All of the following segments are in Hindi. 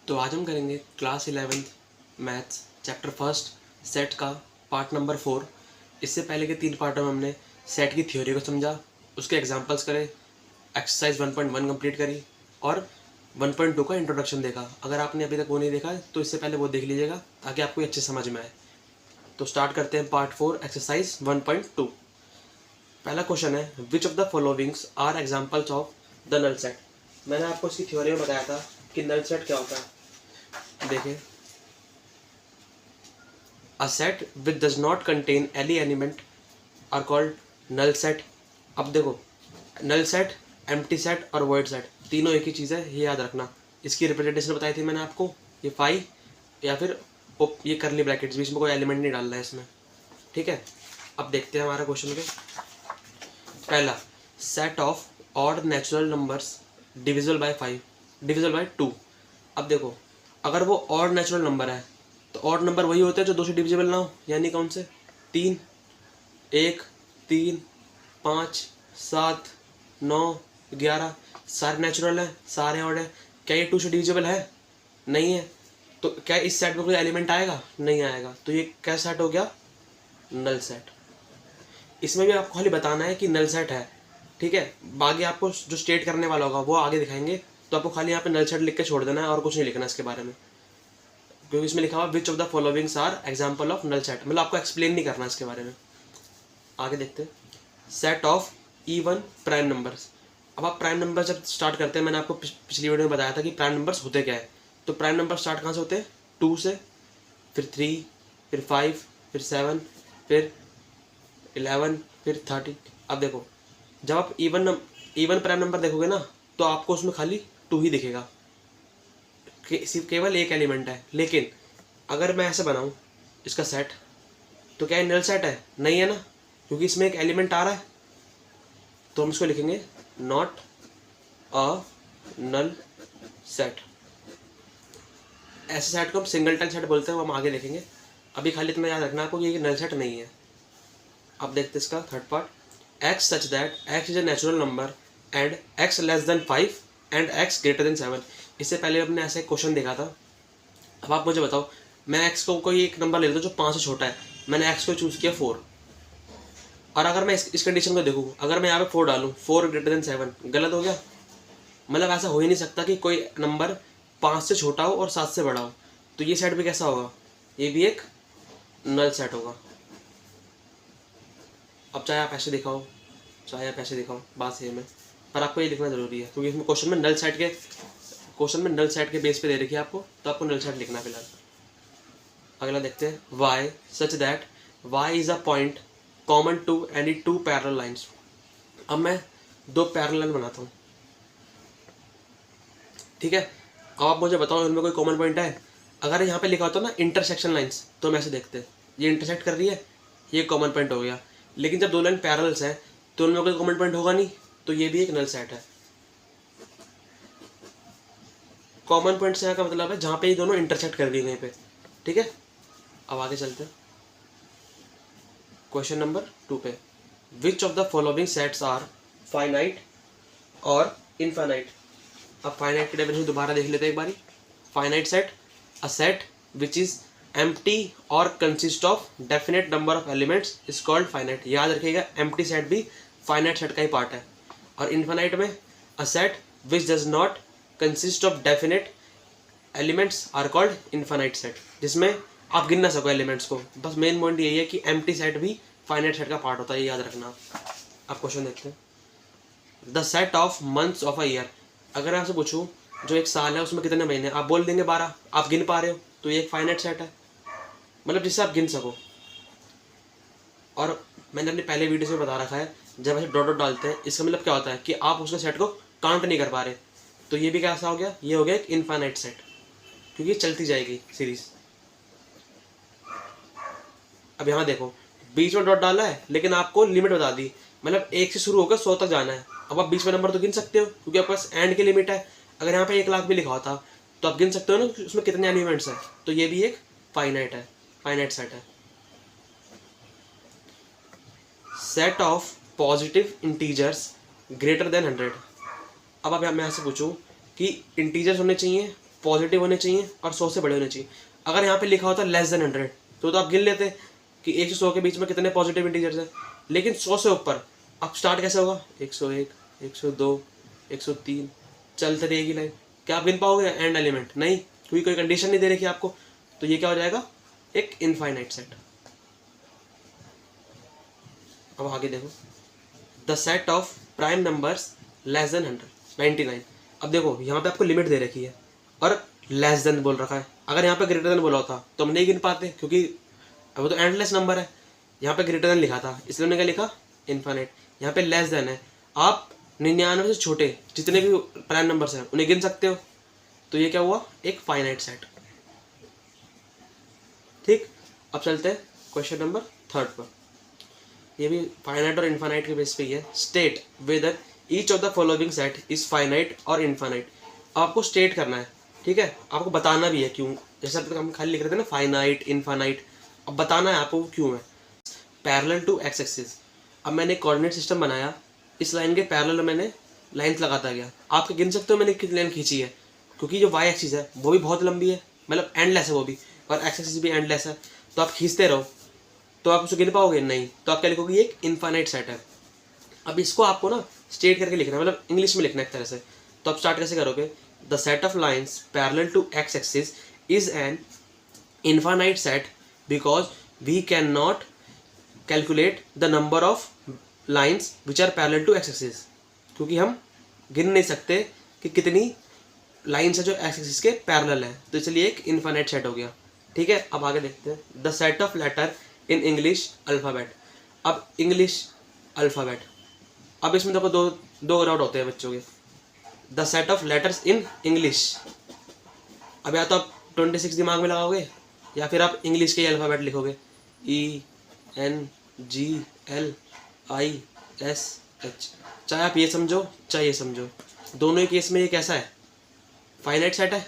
तो आज हम करेंगे class 11th maths chapter first set का पार्ट नंबर 4। इससे पहले के 3 पार्टों में हमने सेट की थ्योरी को समझा, उसके एग्जांपल्स करे, एक्सरसाइज 1.1 कंप्लीट करी और 1.2 का इंट्रोडक्शन देखा। अगर आपने अभी तक वो नहीं देखा है तो इससे पहले वो देख लीजिएगा ताकि आपको अच्छे समझ में आए। तो स्टार्ट करते हैं पार्ट 4 एक्सरसाइज 1.2। पहला क्वेश्चन है, which of the followings are examples of the null set. मैंने आपको इसकी थ्योरी में बताया था कि नल सेट क्या होता है। देखिए, a set which does not contain any element are called null set. अब देखो, नल सेट, एम्प्टी सेट और वॉइड सेट तीनों एक ही चीज़ है, ये याद रखना। इसकी रिप्रेजेंटेशन बताई थी मैंने आपको, ये फाई या फिर ये करली ब्रैकेट्स, बीच में कोई एलिमेंट नहीं डालना है इसमें, ठीक है। अब देखते हैं हमारा क्वेश्चन पे। पहला, set of odd natural numbers divisible by 5 divisible by 2। अब देखो, अगर वो ऑड नेचुरल नंबर है तो ऑड नंबर वही होते हैं जो 2 से डिविजिबल ना हो, यानी कौन से? 3, 1, 3, 5, 7, 9, 11 सारे नेचुरल हैं, सारे ऑड है। क्या ये 2 से डिविजिबल है? नहीं है। तो क्या इस सेट में कोई एलिमेंट आएगा? नहीं आएगा। तो ये क्या सेट हो गया? Null set. इसमें भी आपको खाली बताना है कि नल सेट है, ठीक है। बाकी आपको जो स्टेट करने वाला होगा वो आगे दिखाएंगे, तो आपको खाली यहाँ पे नल सेट लिख के छोड़ देना है और कुछ नहीं लिखना इसके बारे में, क्योंकि इसमें लिखा हुआ which of the followings are example of null set, मतलब आपको एक्सप्लेन नहीं करना इसके बारे में। आगे देखते हैं, set of even prime numbers. अब आप प्राइम नंबर जब स्टार्ट करते हैं, मैंने आपको पिछली वीडियो में बताया था कि प्राइम नंबर्स होते क्या है। तो प्राइम नंबर स्टार्ट कहाँ से होते हैं? 2 से, फिर 3, फिर 5, फिर 7, फिर 11, फिर 30। अब देखो, जब आप इवन प्राइम नंबर देखोगे ना, तो आपको उसमें खाली 2 ही दिखेगा, सिर्फ केवल एक एलिमेंट है। लेकिन अगर मैं ऐसे बनाऊं इसका सेट, तो क्या ये नल सेट है? नहीं है ना, क्योंकि इसमें एक एलिमेंट आ रहा है। तो हम इसको लिखेंगे नॉट अ नल सेट। ऐसे सेट को हम सिंगलटन सेट बोलते हैं, वो हम आगे देखेंगे। अभी खाली इतना याद रखना आपको कि ये नल सेट नहीं है। अब देखते हैं इसका third part, x such that x is a natural number and x less than 5 and x greater than 7। इससे पहले हमने ऐसे क्वेश्चन देखा था। अब आप मुझे बताओ, मैं x को कोई एक नंबर ले लेता हूँ जो 5 से छोटा है, मैंने x को चूज़ किया 4, और अगर मैं इस कंडीशन को देखूँ, अगर मैं यहाँ पे 4 डालूँ, 4 greater than 7, गलत हो गया। मतलब ऐसा हो ही नहीं सकता कि कोई नंबर 5 से छोटा हो और 7 से बड़ा हो। तो ये सेट भी कैसा होगा? ये भी एक नल सेट होगा। अब चाहे आप ऐसे दिखाओ, चाहे आप ऐसे दिखाओ, बात सेम है, पर आपको ये लिखना जरूरी है, क्योंकि इसमें क्वेश्चन में नल सेट के बेस पे दे रखी है आपको, तो आपको नल सेट लिखना फिलहाल। अगला देखते हैं, Y such that Y is a point common to any 2 parallel lines. अब मैं 2 पैरेलल लाइन बनाता हूँ, ठीक है। अब आप मुझे बताओ इनमें कोई कॉमन पॉइंट है? अगर यहाँ पे लिखा होता ना इंटरसेक्शन लाइन्स, तो हम ऐसे देखते हैं, ये इंटरसेक्ट कर रही है, ये कॉमन पॉइंट हो गया। लेकिन जब 2 लाइन पैरेलल्स हैं तो उनमें कोई कॉमन पॉइंट होगा नहीं, तो ये भी एक नल सेट है। कॉमन पॉइंट से यहाँ का मतलब है जहाँ पे ये दोनों इंटरसेक्ट कर रही है कहीं पे, ठीक है। अब आगे चलते हैं क्वेश्चन नंबर 2 पे, which of the following sets are finite और इनफाइनाइट। अब फाइनाइट की डेफिनेशन दोबारा देख लेते हैं एक बारी। Finite set, a set which is empty और consist of definite number of elements is called finite. याद रखिएगा, एम्प्टी सेट भी फाइनाइट सेट का ही पार्ट है। और इनफाइनाइट में, a set which does not consist of definite elements are called infinite set, जिसमें आप गिन ना सको एलिमेंट्स को। बस मेन पॉइंट यही है कि एम्प्टी सेट भी फाइनाइट सेट का पार्ट होता है, ये याद रखना। आप क्वेश्चन देखते हैं, the set of months of a year. अगर मैं आपसे पूछूं जो एक साल है उसमें कितने महीने, आप बोल देंगे 12, आप गिन पा रहे हो, तो ये एक फाइनाइट सेट है, मतलब जिससे आप गिन सको। और मैंने अपने पहले वीडियो में बता रखा है, जब ऐसे डॉट डॉट डालते हैं इसका मतलब क्या होता है कि आप उसके सेट को काउंट नहीं कर पा रहे। तो ये भी कैसा हो गया? ये हो गया एक इनफाइनाइट सेट, क्योंकि ये चलती जाएगी सीरीज। अब यहाँ देखो, बीच में डॉट डाला है लेकिन आपको लिमिट बता दी, मतलब 1 से शुरू होकर 100 तक जाना है। अब आप बीच में नंबर तो गिन सकते हो, क्योंकि आपके पास एंड की लिमिट है। अगर यहाँ पे 1 लाख भी लिखा होता तो आप गिन सकते हो ना कि उसमें कितने एलिमेंट्स हैं। तो ये भी एक फाइनाइट है, फाइनाइट सेट है। Set of positive integers greater than 100। अब मैं यहाँ से पूछूं कि इंटीजर्स होने चाहिए पॉजिटिव होने चाहिए और 100 से बड़े होने चाहिए। अगर यहाँ पे लिखा होता लेस देन 100 तो आप गिन लेते कि 1 से 100 के बीच में कितने पॉजिटिव इंटीजर्स हैं, लेकिन 100 से ऊपर अब स्टार्ट कैसे होगा, 101, 102, 103, चलते रहेगी लाइन। क्या आप गिन पाओगे एंड एलिमेंट? नहीं, क्योंकि कोई कंडीशन नहीं दे रखी आपको। तो ये क्या हो जाएगा, एक इनफाइनाइट सेट। अब आगे देखो, the set of prime numbers less than 100, 99। अब देखो यहाँ पे आपको लिमिट दे रखी है और लेस देन बोल रखा है। अगर यहाँ पे ग्रेटर देन बोला होता तो हम नहीं गिन पाते, क्योंकि अब वो तो एंडलेस नंबर है। यहाँ पे ग्रेटर देन लिखा था इसलिए हमने क्या लिखा, इनफाइनाइट। यहाँ पे लेस देन है, आप 99 से छोटे जितने भी प्राइम नंबर्स हैं उन्हें गिन सकते हो। तो ये क्या हुआ, एक फाइनाइट सेट। ठीक, अब चलते हैं क्वेश्चन नंबर 3 पर। ये भी फाइनाइट और इनफाइनाइट के बेस पे ही है। State whether each of the following set is finite और इनफाइनाइट। आपको स्टेट करना है, ठीक है, आपको बताना भी है क्यों। जैसे हम खाली लिख रहे थे ना फाइनाइट इनफाइनाइट, अब बताना है आपको क्यों है। पैरेलल टू एक्स एक्सिस, अब मैंने कोऑर्डिनेट सिस्टम बनाया, इस लाइन के पैरेलल मैंने लाइन्स लगाता गया। आप गिन सकते हो मैंने कितनी लाइन खींची है, क्योंकि जो वाई एक्सिस है वो भी बहुत लंबी है, मतलब एंडलेस है वो भी, और एक्स एक्सिस भी एंडलेस है। तो आप खींचते रहो तो आप उसे गिन पाओगे नहीं। तो आप क्या लिखोगे, ये एक इनफाइनाइट सेट है। अब इसको आपको ना स्टेट करके लिखना है, मतलब इंग्लिश में लिखना है एक तरह से। तो आप स्टार्ट कैसे करोगे, the set of lines parallel to X axis is an infinite set because we can not calculate the number of lines which are parallel to X axis. क्योंकि हम गिन नहीं सकते कि कितनी लाइन्स है जो एक्स एक्सिस के पैरेलल है, तो इसलिए एक इनफाइनाइट सेट हो गया। ठीक है, अब आगे देखते हैं, the set of letter in English alphabet. अब इंग्लिश अल्फ़ाबेट, अब इसमें देखो दो डाउट होते हैं बच्चों के। The set of letters in English, अब या तो आप 26 दिमाग में लगाओगे या फिर आप इंग्लिश के अल्फ़ाबेट लिखोगे, ENGLISH। चाहे आप ये समझो चाहे ये समझो, दोनों ही केस में ये कैसा है, फाइनाइट सेट है।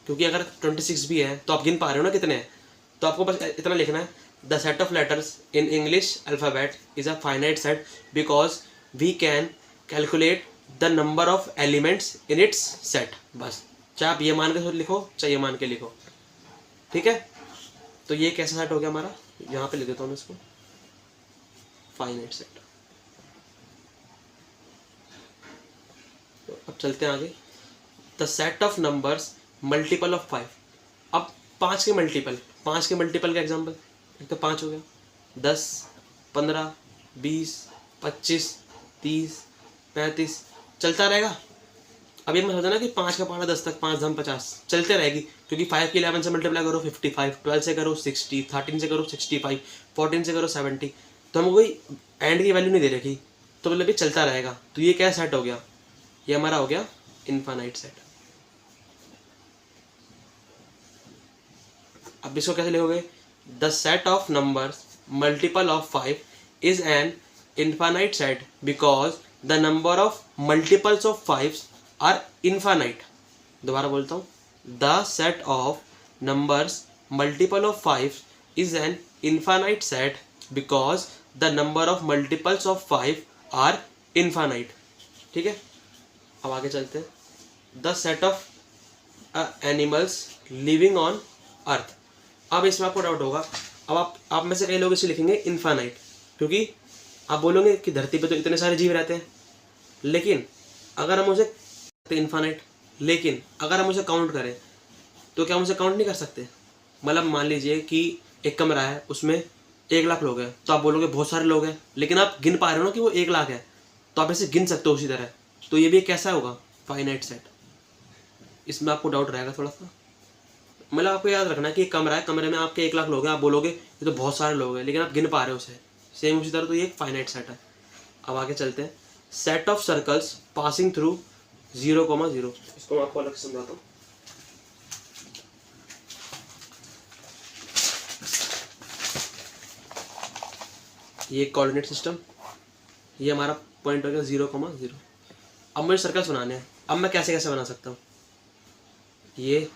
क्योंकि अगर 26 भी है तो आप गिन पा रहे हो ना कितने हैं। तो आपको बस इतना लिखना है, the set of letters in English alphabet is a finite set because we can calculate the number of elements in its set. बस, चाहे आप ये मान के लिखो चाहे ये मान के लिखो, ठीक है। तो ये कैसा सेट हो गया हमारा, यहाँ पे लिख देता हूँ इसको, फाइनाइट सेट। तो अब चलते हैं आगे, the set of numbers multiple of 5। अब 5 के मल्टीपल का एग्जाम्पल, एक तो 5 हो गया, 10, 15, 20, 25, 30, 35, चलता रहेगा। अब ये मत सोचना कि 5 का पहाड़ा 10 तक, 5 धाम 50, चलते रहेगी। क्योंकि 5 की 11 से मल्टीप्लाई करो 55, 12 से करो 60, 13 से करो 65, 14 से करो 70। तो हमको कोई एंड की वैल्यू नहीं दे रखी, तो मतलब ये चलता रहेगा। तो ये क्या सेट हो गया, ये हमारा हो गया इनफाइनाइट सेट। अब इसको कैसे लिखोगे, the set of numbers multiple of 5 is an infinite set because the number of multiples of 5 are infinite. दोबारा बोलता हूँ, the set of numbers multiple of 5 is an infinite set because the number of multiples of 5 are infinite. ठीक है, अब आगे चलते हैं, the set of animals living on earth. अब इसमें आपको डाउट होगा, अब आप में से कई लोग इसे लिखेंगे इनफाइनाइट, क्योंकि आप बोलोगे कि धरती पे तो इतने सारे जीव रहते हैं, लेकिन अगर हम उसे इनफाइनाइट, लेकिन अगर हम उसे काउंट करें तो क्या हम उसे काउंट नहीं कर सकते। मतलब मान लीजिए कि एक कमरा है, उसमें 1 लाख लोग हैं, तो आप बोलोगे बहुत सारे लोग हैं, लेकिन आप गिन पा रहे हो ना कि वो 1 लाख है, तो आप इसे गिन सकते हो उसी तरह। तो ये भी कैसा होगा, फाइनाइट सेट। इसमें आपको डाउट रहेगा थोड़ा सा, मतलब आपको याद रखना है कि एक कमरा है, कमरे में आपके 1 लाख लोग हैं, आप बोलोगे ये तो बहुत सारे लोग हैं, लेकिन आप गिन पा रहे हो उसे, सेम उसी तरह। तो ये एक फाइनाइट सेट है। अब आगे चलते हैं, set of circles passing through 0,0। इसको मैं आपको अलग से समझाता हूँ। ये कोऑर्डिनेट सिस्टम, ये हमारा पॉइंट हो गया 0,0। अब मुझे सर्कल्स बनाने हैं। अब मैं कैसे कैसे बना सकता हूँ, ये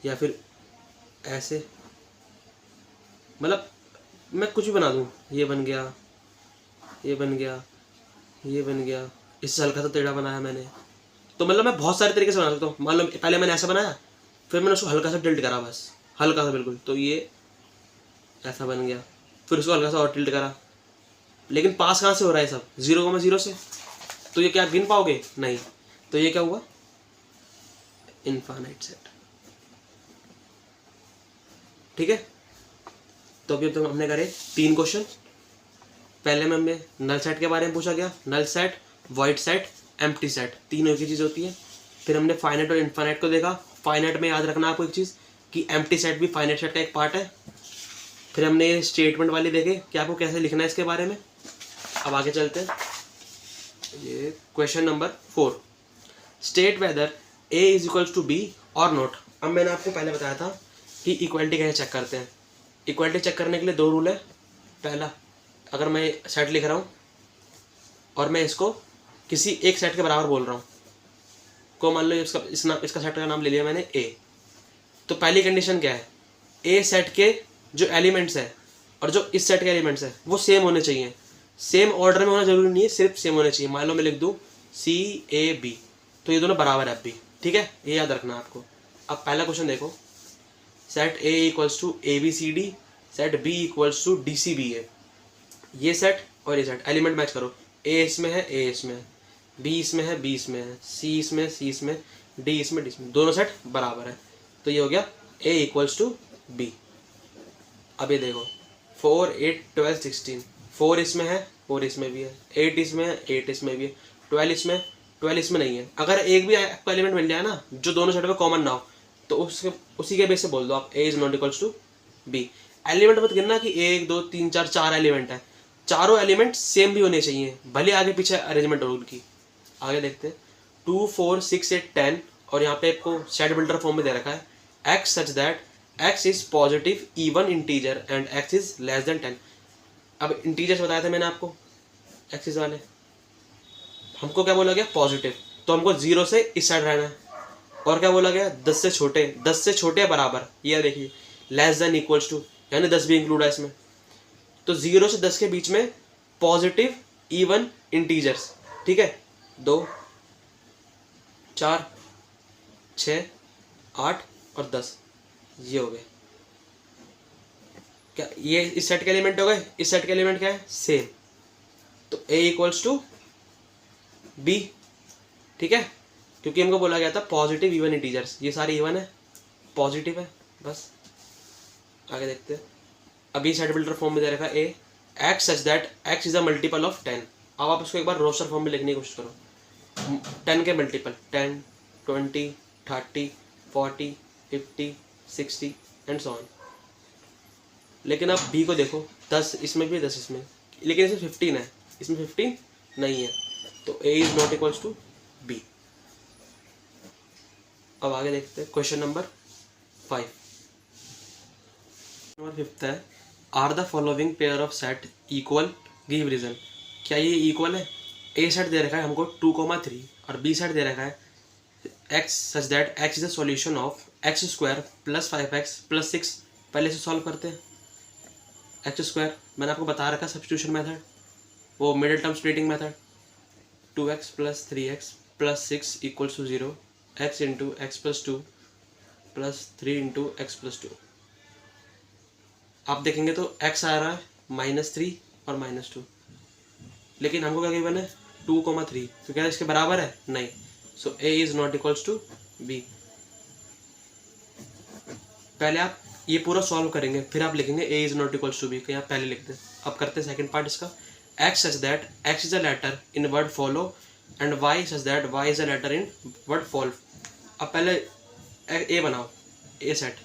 या फिर ऐसे, मतलब मैं कुछ भी बना दूँ, ये बन गया, ये बन गया, ये बन गया, इससे हल्का सा टेढ़ा बनाया मैंने, तो मतलब मैं बहुत सारे तरीके से बना सकता हूँ। मान लो पहले मैंने ऐसा बनाया, फिर मैंने उसको हल्का सा टिल्ट करा, बस हल्का सा बिल्कुल, तो ये ऐसा बन गया, फिर उसको हल्का सा और टिल्ट करा। लेकिन पास कहाँ से हो रहा है सब, 0,0 से, तो ये क्या आप गिन पाओगे? नहीं। तो ये क्या हुआ? Infinite set. ठीक है, तो अभी तो हमने करे 3 क्वेश्चन। पहले में हमें नल सेट के बारे में पूछा गया, null set, void set, empty set, तीनों एक ही चीज़ होती है। फिर हमने फाइनाइट और इनफाइनाइट को देखा। फाइनाइट में याद रखना आपको एक चीज़ कि एम्प्टी सेट भी फाइनाइट सेट का एक पार्ट है। फिर हमने ये स्टेटमेंट वाली देखे कि आपको कैसे लिखना है इसके बारे में। अब आगे चलते हैं, ये question number 4, state whether A is equals to B और नॉट। अब मैंने आपको पहले बताया था कि इक्वलिटी कैसे चेक करते हैं। इक्वलिटी चेक करने के लिए 2 रूल है। पहला, अगर मैं सेट लिख रहा हूँ और मैं इसको किसी एक सेट के बराबर बोल रहा हूँ, को मान लो इसका सेट का नाम ले लिया मैंने ए, तो पहली कंडीशन क्या है? ए सेट के जो एलिमेंट्स है और जो इस सेट के एलिमेंट्स है वो सेम होने चाहिए। सेम ऑर्डर में होना जरूरी नहीं है, सिर्फ सेम होने चाहिए। मान लो मैं लिख दूँ CAB, तो ये दोनों बराबर है अब भी। ठीक है, ये याद रखना आपको। अब पहला क्वेश्चन देखो, set A equals to ABCD, set B equals to DCBA। ये सेट और ये सेट एलिमेंट मैच करो, A इसमें है, A इसमें है, B इसमें है, B इसमें है, C इसमें, C इसमें, D इसमें, D इसमें, दोनों सेट बराबर है। तो ये हो गया A इक्वल्स टू B। अब ये देखो 4, 8, 12, 16, 4 इसमें है, 4 इसमें भी है, 8 इसमें है, 8 इसमें भी है, 12 इसमें, 12 इसमें नहीं है। अगर एक भी आपको एलिमेंट मिल जाए ना जो दोनों सेट में कॉमन ना हो, तो उसी के बेस से बोल दो आप A is not equals to B। Element मत गिनना कि 1, 2, 3, 4 4 एलिमेंट है, चारों एलिमेंट सेम भी होने चाहिए, भले आगे पीछे अरेंजमेंट हो उनकी। आगे देखते हैं 2, 4, 6, 8, 10, और यहाँ पे आपको सेट बिल्डर फॉर्म में दे रखा है x such that x is positive even integer and x is less than 10। अब इंटीजर्स बताया था मैंने आपको, एक्सिस वाले, हमको क्या बोला गया? पॉजिटिव, तो हमको 0 से इस साइड रहना है। और क्या बोला गया? 10 से छोटे, 10 से छोटे बराबर, ये देखिए लेस देन इक्वल्स टू, यानी 10 भी इंक्लूड है इसमें। तो 0 से 10 के बीच में पॉजिटिव इवन इंटीजर्स। ठीक है, 2, 4, 6, 8 और 10, ये हो गए। क्या ये इस सेट के एलिमेंट हो गए? इस सेट के एलिमेंट क्या है? सेम। तो A इक्वल्स टू B। ठीक है, क्योंकि हमको बोला गया था पॉजिटिव इवन इंटीजर्स, ये सारे इवन है, पॉजिटिव है, बस। आगे देखते हैं, अभी सेट बिल्डर फॉर्म में दे रखा है A x such that x is a multiple of 10। अब आप उसको एक बार रोस्टर फॉर्म में लिखने की कोशिश करो। 10 के मल्टीपल 10, 20, 30, 40, 50, 60 एंड सो ऑन। लेकिन आप B को देखो, 10 इसमें भी 10 इसमें, लेकिन इसमें 15 है, इसमें 15 नहीं है, तो A is not equals to B। अब आगे देखते हैं क्वेश्चन नंबर 5। नंबर 5 है, are the following pair of set equal, give reason. क्या ये इक्वल है? A सेट दे रखा है हमको 2,3 और B सेट दे रखा है x such that x is the solution of x square plus 5x plus 6। पहले से सॉल्व करते हैं। x स्क्वायर मैंने आपको बता रखा सब्स्टिट्यूशन मेथड, वो middle term splitting method, 2x plus 3x plus 6 equals to 0, x into X plus 2 plus 3 into X plus 2। आप देखेंगे तो x आ रहा है -3 और -2, लेकिन हमको क्या गिवन है? 2,3, तो क्या इसके बराबर है? नहीं। So A is not equals to B। पहले आप ये पूरा सॉल्व करेंगे, फिर आप लिखेंगे A is not equals to B, कहीं आप पहले लिख दें। अब करते हैं सेकंड पार्ट इसका, x such that x is a letter in word follow and y such that y is a letter in word follow. अब पहले A बनाओ, A सेट,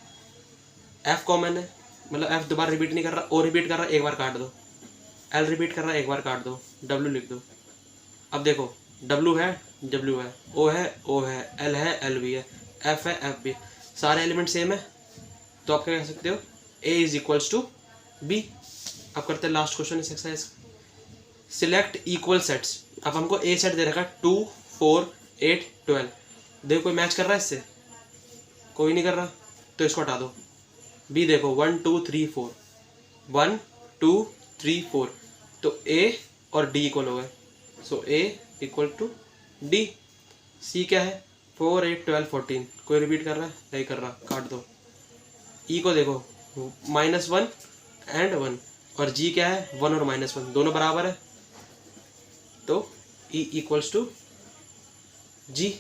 F कॉमन है, मतलब F दोबारा रिपीट नहीं कर रहा, O रिपीट कर रहा, एक बार काट दो, L रिपीट कर रहा है, एक बार काट दो, W लिख दो। अब देखो W है, W है, O है, O है, L है, L भी है, F है, F भी है, सारे एलिमेंट सेम है, तो आप क्या कह सकते हो? A is equals to B। अब करते हैं लास्ट क्वेश्चन इस एक्सरसाइज, सिलेक्ट इक्वल सेट्स। अब हमको A सेट दे रखा है 2, 4, 8, 12। देखो कोई मैच कर रहा है इससे? कोई नहीं कर रहा, तो इसको हटा दो। B देखो 1, 2, 3, 4, 1, 2, 3, 4, तो A और D इक्वल हो गए, सो A इक्वल टू D। सी क्या है 4 8 12 14, कोई रिपीट कर रहा है? नहीं कर रहा, काट दो। ई को देखो -1 एंड 1, और जी क्या है 1 और -1 दोनों बराबर है, तो ई इक्वल्स टू जी,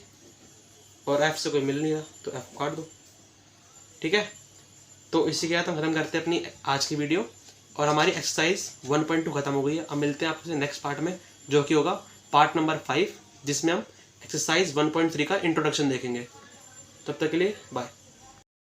और एफ से कोई मिल नहीं रहा तो एफ काट दो। ठीक है, तो इसी के साथ हम खत्म करते हैं अपनी आज की वीडियो, और हमारी एक्सरसाइज 1.2 खत्म हो गई है। अब मिलते हैं आपसे नेक्स्ट पार्ट में, जो कि होगा पार्ट नंबर 5, जिसमें हम एक्सरसाइज 1.3 का इंट्रोडक्शन देखेंगे। तब तक के लिए बाय।